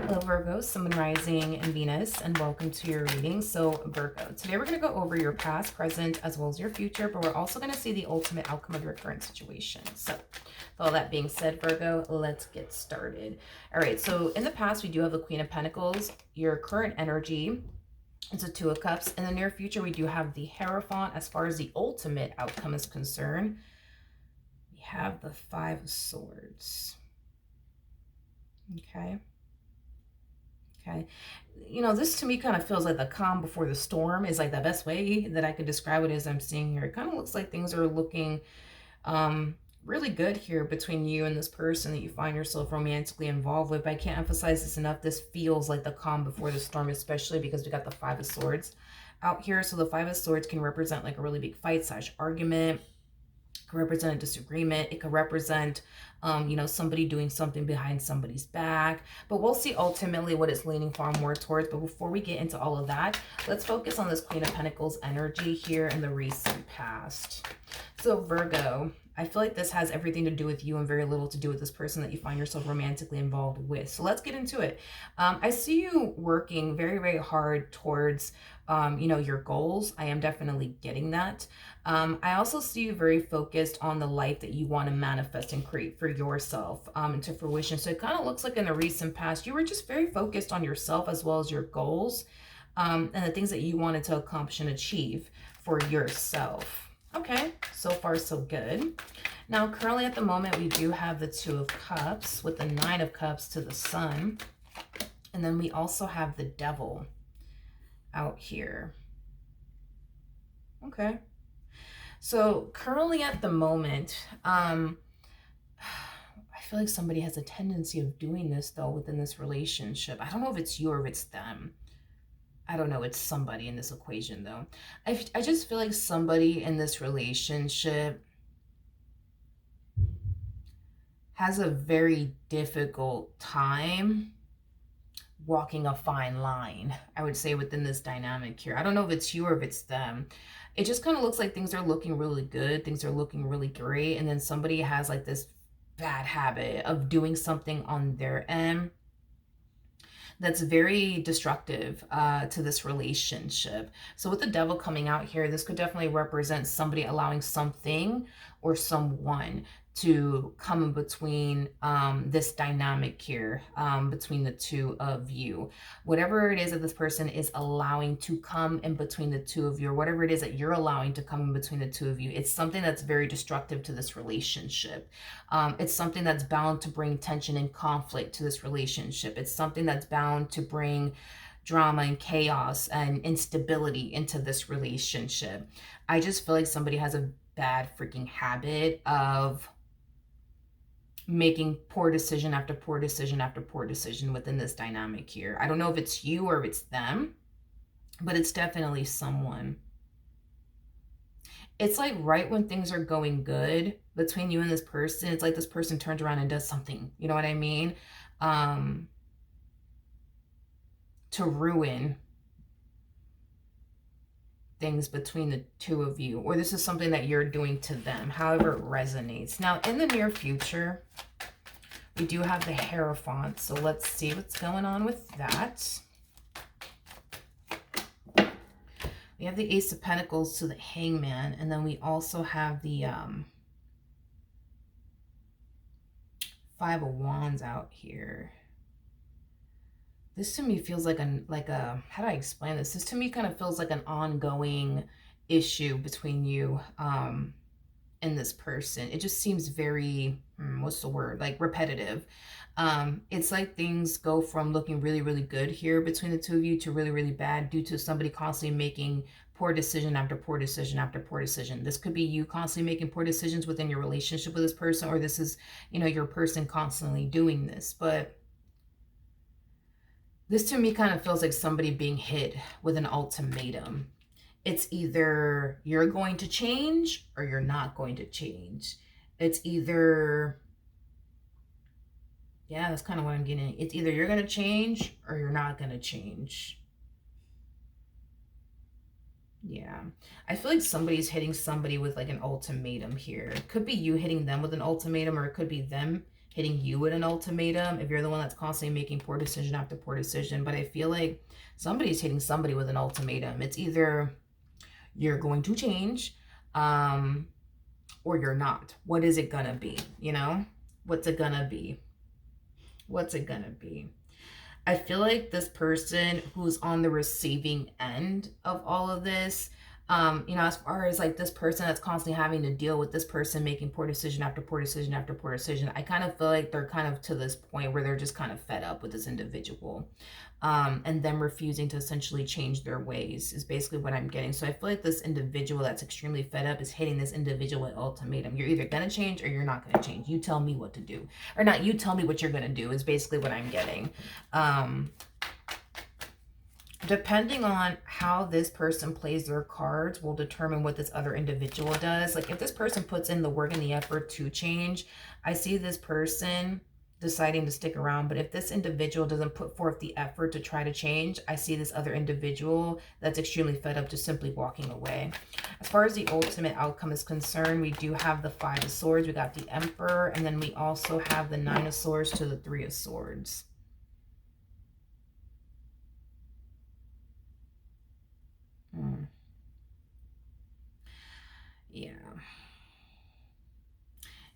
Hello Virgo, Sun, Rising, and Venus, and welcome to your reading. So Virgo, today we're going to go over your past, present, as well as your future, but we're also going to see the ultimate outcome of your current situation. So with all that being said, Virgo, let's get started. All right, so in the past, we do have the Queen of Pentacles. Your current energy, it's a Two of Cups. In the near future, we do have the Hierophant. As far as the ultimate outcome is concerned, we have the Five of Swords. Okay. Okay. You know, this to me kind of feels like the calm before the storm is like the best way that I could describe it as I'm seeing here. It kind of looks like things are looking really good here between you and this person that you find yourself romantically involved with. But I can't emphasize this enough. This feels like the calm before the storm, especially because we got the Five of Swords out here. So the Five of Swords can represent like a really big fight / argument. It can represent a disagreement. It could represent, you know, somebody doing something behind somebody's back. But we'll see ultimately what it's leaning far more towards. But before we get into all of that, let's focus on this Queen of Pentacles energy here in the recent past. So Virgo, I feel like this has everything to do with you and very little to do with this person that you find yourself romantically involved with. So let's get into it. I see you working very, very hard towards, you know, your goals. I am definitely getting that. I also see you very focused on the life that you want to manifest and create for yourself into fruition. So it kind of looks like in the recent past, you were just very focused on yourself as well as your goals and the things that you wanted to accomplish and achieve for yourself. Okay, so far so good. Now, currently at the moment, we do have the Two of Cups with the Nine of Cups to the Sun. And then we also have the Devil out here. Okay. So currently at the moment, I feel like somebody has a tendency of doing this though within this relationship. I don't know if it's you or if it's them. I don't know, it's somebody in this equation though. I just feel like somebody in this relationship has a very difficult time walking a fine line, I would say, within this dynamic here. I don't know if it's you or if it's them. It just kind of looks like things are looking really good. Things are looking really great. And then somebody has like this bad habit of doing something on their end that's very destructive to this relationship. So with the Devil coming out here, this could definitely represent somebody allowing something or someone to come in between this dynamic here, between the two of you. Whatever it is that this person is allowing to come in between the two of you, or whatever it is that you're allowing to come in between the two of you, it's something that's very destructive to this relationship. It's something that's bound to bring tension and conflict to this relationship. It's something that's bound to bring drama and chaos and instability into this relationship. I just feel like somebody has a bad freaking habit of making poor decision after poor decision after poor decision within this dynamic here. I don't know if it's you or if it's them, but it's definitely someone. It's like right when things are going good between you and this person, it's like this person turns around and does something, you know what I mean? To ruin things between the two of you, or this is something that you're doing to them, however it resonates. Now, in the near future, we do have the Hierophant, so let's see what's going on with that. We have the Ace of Pentacles to the Hangman, and then we also have the Five of Wands out here. This to me feels like a, how do I explain this? This to me kind of feels like an ongoing issue between you and this person. It just seems very, what's the word? Like repetitive. It's like things go from looking really, really good here between the two of you to really, really bad due to somebody constantly making poor decision after poor decision after poor decision. This could be you constantly making poor decisions within your relationship with this person, or this is, you know, your person constantly doing this. But this to me kind of feels like somebody being hit with an ultimatum. It's either you're going to change or you're not going to change. It's either, yeah, that's kind of what I'm getting. It's either you're going to change or you're not going to change. Yeah. I feel like somebody's hitting somebody with like an ultimatum here. It could be you hitting them with an ultimatum, or it could be them hitting you with an ultimatum, if you're the one that's constantly making poor decision after poor decision. But I feel like somebody's hitting somebody with an ultimatum. It's either you're going to change, or you're not. What is it gonna be? You know? What's it gonna be? What's it gonna be? I feel like this person who's on the receiving end of all of this, as far as like this person that's constantly having to deal with this person making poor decision after poor decision after poor decision, I kind of feel like they're kind of to this point where they're just kind of fed up with this individual. And them refusing to essentially change their ways is basically what I'm getting. So I feel like this individual that's extremely fed up is hitting this individual with ultimatum. You're either going to change or you're not going to change. You tell me what to do. Or not, you tell me what you're going to do is basically what I'm getting. Depending on how this person plays their cards will determine what this other individual does. Like if this person puts in the work and the effort to change, I see this person deciding to stick around. But if this individual doesn't put forth the effort to try to change, I see this other individual that's extremely fed up just simply walking away. As far as the ultimate outcome is concerned, we do have the 5 of Swords, we got the Emperor, and then we also have the 9 of Swords to the 3 of Swords. Yeah.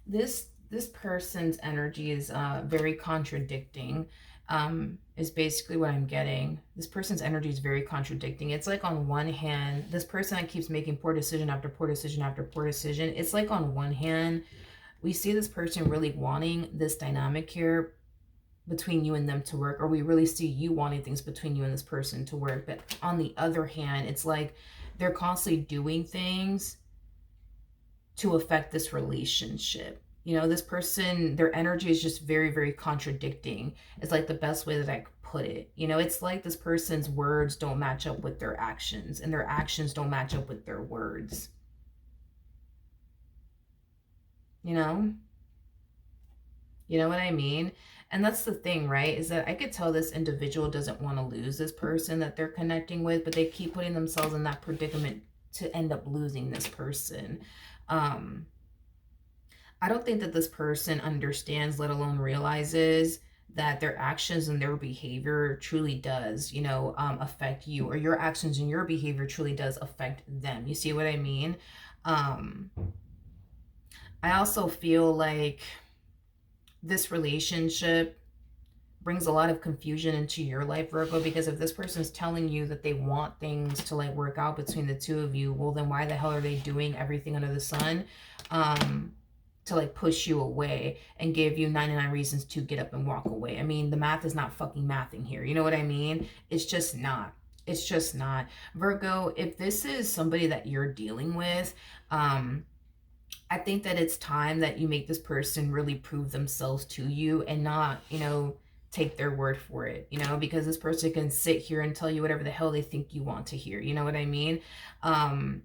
This person's energy is very contradicting, is basically what I'm getting. This person's energy is very contradicting. It's like on one hand, this person that keeps making poor decision after poor decision after poor decision, it's like on one hand, we see this person really wanting this dynamic here between you and them to work, or we really see you wanting things between you and this person to work. But on the other hand, it's like they're constantly doing things to affect this relationship. You know, this person, their energy is just very, very contradicting. It's like the best way that I could put it. You know, it's like this person's words don't match up with their actions, and their actions don't match up with their words. You know? You know what I mean? And that's the thing, right? Is that I could tell this individual doesn't want to lose this person that they're connecting with, but they keep putting themselves in that predicament to end up losing this person. I don't think that this person understands, let alone realizes, that their actions and their behavior truly does, affect you, or your actions and your behavior truly does affect them. You see what I mean? I also feel like this relationship brings a lot of confusion into your life, Virgo, because if this person is telling you that they want things to like work out between the two of you, well, then why the hell are they doing everything under the sun to like push you away and give you 99 reasons to get up and walk away? I mean, the math is not fucking mathing here. You know what I mean? It's just not. It's just not. Virgo, if this is somebody that you're dealing with, I think that it's time that you make this person really prove themselves to you and not, take their word for it, because this person can sit here and tell you whatever the hell they think you want to hear. You know what I mean? And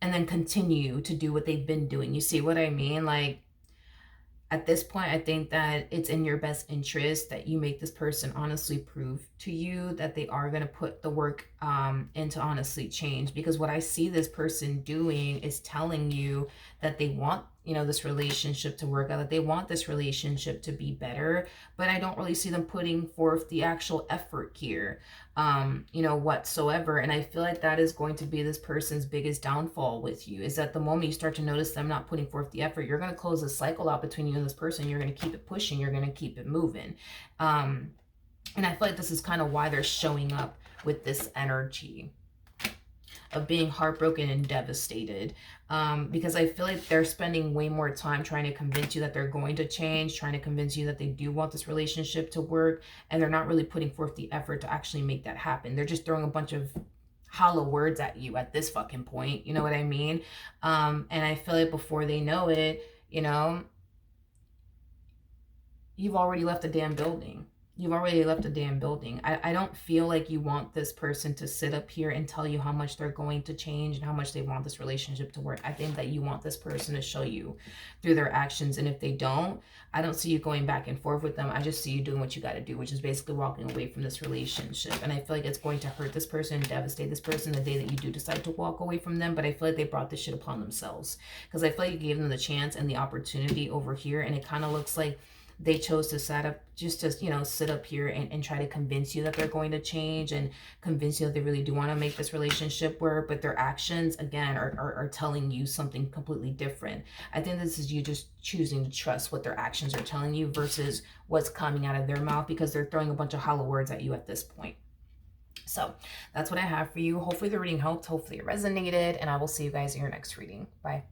then continue to do what they've been doing. You see what I mean? Like, at this point, I think that it's in your best interest that you make this person honestly prove to you that they are going to put the work into honestly change. Because what I see this person doing is telling you that they want, this relationship to work out, that they want this relationship to be better. But I don't really see them putting forth the actual effort here, whatsoever. And I feel like that is going to be this person's biggest downfall with you, is that the moment you start to notice them not putting forth the effort, you're going to close a cycle out between you and this person. You're going to keep it pushing. You're going to keep it moving. And I feel like this is kind of why they're showing up with this energy of being heartbroken and devastated, because I feel like they're spending way more time trying to convince you that they're going to change, trying to convince you that they do want this relationship to work, and they're not really putting forth the effort to actually make that happen. They're just throwing a bunch of hollow words at you at this fucking point. You know what I mean? And I feel like before they know it, you've already left the damn building. You've already left a damn building. I don't feel like you want this person to sit up here and tell you how much they're going to change and how much they want this relationship to work. I think that you want this person to show you through their actions. And if they don't, I don't see you going back and forth with them. I just see you doing what you got to do, which is basically walking away from this relationship. And I feel like it's going to hurt this person and devastate this person the day that you do decide to walk away from them. But I feel like they brought this shit upon themselves, because I feel like you gave them the chance and the opportunity over here. And it kind of looks like they chose to set up just to, you know, sit up here and try to convince you that they're going to change and convince you that they really do want to make this relationship work, but their actions again are telling you something completely different. I think this is you just choosing to trust what their actions are telling you versus what's coming out of their mouth, because they're throwing a bunch of hollow words at you at this point. So that's what I have for you. Hopefully the reading helped, hopefully it resonated, and I will see you guys in your next reading. Bye.